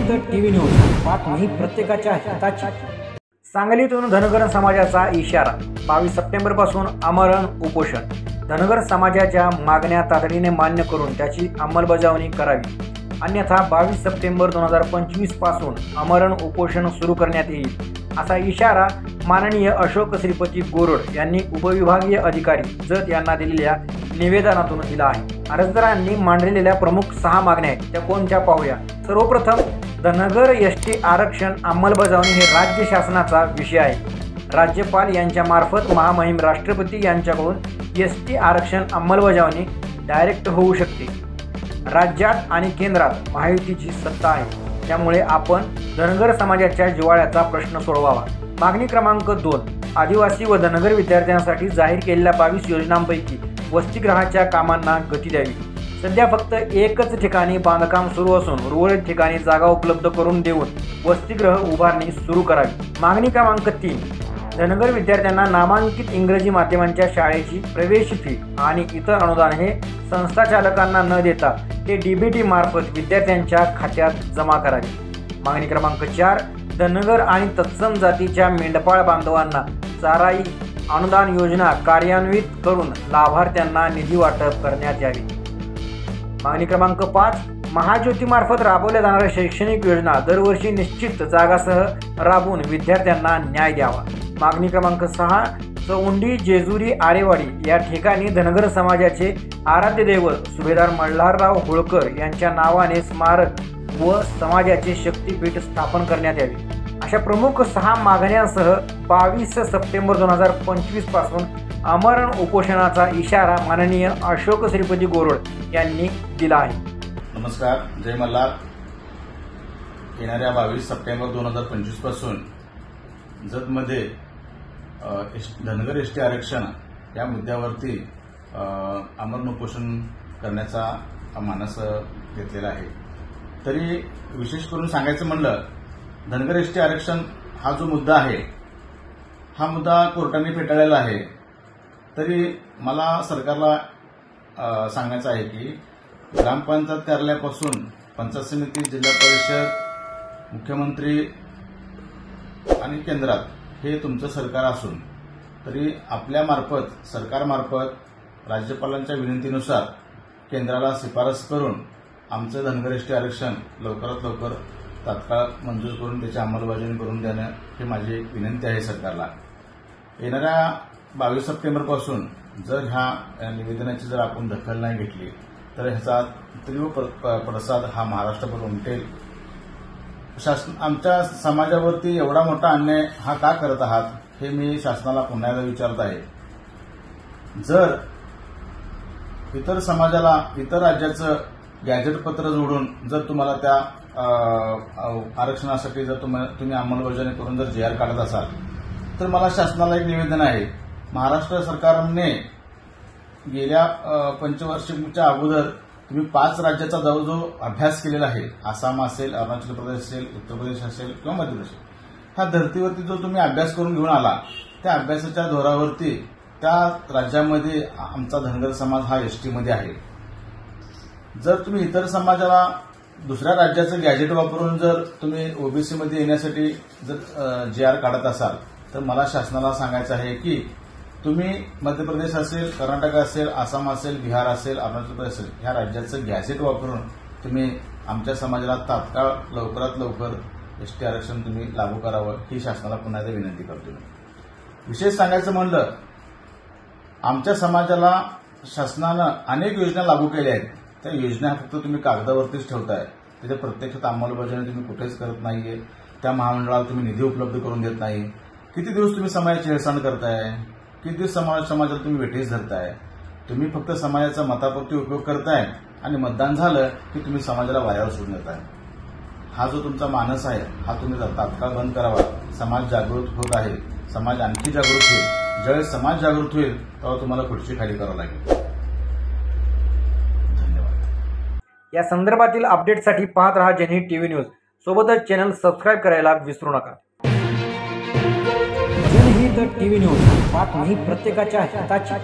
जनहित TV news, बातमी प्रत्येकाच्या हिताची। सांगलीतून धनगर समाजाचा इशारा। 22 सप्टेंबर पासून आमरण उपोषण। धनगर समाजाच्या मागण्या तातडीने मान्य करून त्याची अंमलबजावणी करावी, अन्यथा 22 सप्टेंबर 2025 पासून आमरण उपोषण सुरू करण्यात येईल, असा इशारा माननीय अशोक श्रीपती गोरड यांनी उपविभागीय अधिकारी जत यांना दिलेल्या निवेदनातून दिला आहे। अर्जदारांनी मांडलेल्या प्रमुख 6 मागण्या आहेत, त्या कोणत्या पाहूया। सर्वप्रथम, धनगर एसटी आरक्षण अंमलबजावणी हे राज्य शासनाचा विषय आहे। राज्यपाल यांच्या मार्फत महामहिम राष्ट्रपती यांच्याकडून एसटी आरक्षण अंमलबजावणी डायरेक्ट होऊ शकते। राज्यात आणि केंद्रात महायुतीची सत्ता आहे, त्यामुळे आपण धनगर समाजाच्या जिव्हाळ्याचा प्रश्न सोडवावा। मागणी क्रमांक 2, आदिवासी व धनगर विद्यार्थ्यांसाठी जाहीर केलेल्या 22 योजनांपैकी वसतिगृहाच्या कामांना गती द्यावी। सध्या फक्त एकच ठिकाणी बांधकाम सुरू असून उर्वरित ठिकाणी जागा उपलब्ध करून देऊन वसतिगृह उभारणी सुरू करावी। मागणी क्रमांक 3, धनगर विद्यार्थ्यांना नामांकित इंग्रजी माध्यमांच्या शाळेची प्रवेश फी आणि इतर अनुदान हे संस्थाचालकांना न देता ते डीबीटी मार्फत विद्यार्थ्यांच्या खात्यात जमा करावे। मागणी क्रमांक 4, धनगर आणि तत्सम जातीच्या मेंढपाळ बांधवांना चाराई अनुदान योजना कार्यान्वित करून लाभार्थ्यांना निधी वाटप करण्यात यावे। मागणी क्रमांक 5, महाज्योती मार्फत राबवल्या जाणाऱ्या शैक्षणिक योजना दरवर्षी निश्चित जागासह राबवून विद्यार्थ्यांना न्याय द्यावा। मागणी क्रमांक 6, चौंडी, जेजुरी, आरेवाडी या ठिकाणी धनगर समाजाचे आराध्य दैवत सुभेदार मल्हारराव होळकर यांच्या नावाने स्मारक व समाजाचे शक्तीपीठ स्थापन करण्यात यावे। अशा प्रमुख 6 मागण्यांसह 22 सप्टेंबर 2025 पासून आमरण उपोषणाचा इशारा माननीय अशोक श्रीपती गोरड यांनी दिला आहे। नमस्कार, जय मल्हार। येणाऱ्या 22 सप्टेंबर 2025 पासून जतमध्ये धनगर एसटी आरक्षण या मुद्द्यावरती आमरण उपोषण करण्याचा मानस घेतलेला आहे। तरी विशेष करून सांगायचं म्हणलं, धनगर एसटी आरक्षण हा जो मुद्दा आहे, हा मुद्दा कोर्टाने फेटाळलेला आहे। तरी मला सरकारला सांगायचं आहे की ग्रामपंचायत कार्यालयापासून पंचायत समिती, जिल्हा परिषद, मुख्यमंत्री आणि केंद्रात हे तुमचं सरकार असून तरी आपल्यामार्फत, सरकारमार्फत राज्यपालांच्या विनंतीनुसार केंद्राला शिफारस करून आमचं धनगर एसटी आरक्षण लवकरात लवकर तात्काळ मंजूर करून त्याची अंमलबजावणी करून देणं हे माझी विनंती आहे सरकारला। येणाऱ्या 22 सप्टेंबरपासून जर ह्या निवेदनाची जर आपण दखल नाही घेतली तर ह्याचा तीव्र पडसाद हा महाराष्ट्रभर उमटेल। शासन आमच्या समाजावरती एवढा मोठा अन्याय हा का करत आहात हे मी शासनाला पुन्हा एकदा विचारत आहे। जर इतर समाजाला, इतर राज्याचं गॅजेट पत्र जोडून जर तुम्हाला त्या आरक्षणासाठी जर तुम्ही अंमलबजावणी करून जर JR काढत असाल तर मला शासनाला एक निवेदन आहे। महाराष्ट्र सरकारने गेल्या पंचवार्षिकच्या अगोदर तुम्ही 5 राज्याचा जवळजवळ अभ्यास केलेला आहे। आसाम असेल, अरुणाचल प्रदेश असेल, उत्तर प्रदेश असेल किंवा मध्य प्रदेश, ह्या धर्तीवरती जो तुम्ही अभ्यास करून घेऊन आला, त्या अभ्यासाच्या जोरावरती त्या राज्यामध्ये आमचा धनगर समाज हा एसटीमध्ये आहे। जर तुम्ही इतर समाजाला दुसऱ्या राज्याचं गॅजेट वापरून जर तुम्ही ओबीसीमध्ये येण्यासाठी जर JR काढत असाल तर मला शासनाला सांगायचं आहे की तुम्ही मध्य प्रदेश असेल, कर्नाटक असेल, आसाम असेल, बिहार असेल, अरुणाचल प्रदेश असेल, ह्या राज्याचं गॅजेट वापरून तुम्ही आमच्या समाजाला तात्काळ लवकरात लवकर एसटी आरक्षण तुम्ही लागू करावं ही शासनाला पुन्हा एकदा विनंती करतो। विशेष सांगायचं म्हणलं, आमच्या समाजाला शासनानं अनेक योजना लागू केल्या आहेत। त्या योजना फक्त तुम्ही कागदावरतीच ठेवताय, त्याच्या प्रत्यक्षात अंमलबजावणी तुम्ही कुठेच करत नाहीये। त्या महामंडळाला तुम्ही निधी उपलब्ध करून देत नाही। किती दिवस तुम्ही समाजाची हेळसांड करताय, किती दिवस समाजाला तुम्ही वेठीस धरताय। तुम्ही फक्त समाजाचा मतापुरती उपयोग करताय आणि मतदान झालं की तुम्ही समाजाला वाऱ्यावर सोडून देताय। हा जो तुमचा मानस आहे हा तुम्ही तात्काळ बंद करावा। समाज जागृत होत आहे, समाज आणखी जागृत होईल। ज्यावेळेस समाज जागृत होईल तेव्हा तुम्हाला खुर्ची खाली करावं लागेल। या संदर्भातील अपडेटसाठी पाहत रहा जनहित टीव्ही न्यूज। सोबतच चॅनल सबस्क्राइब करायला विसरू नका। जनहित टीव्ही न्यूज, बातमी प्रत्येकाच्या हिताची।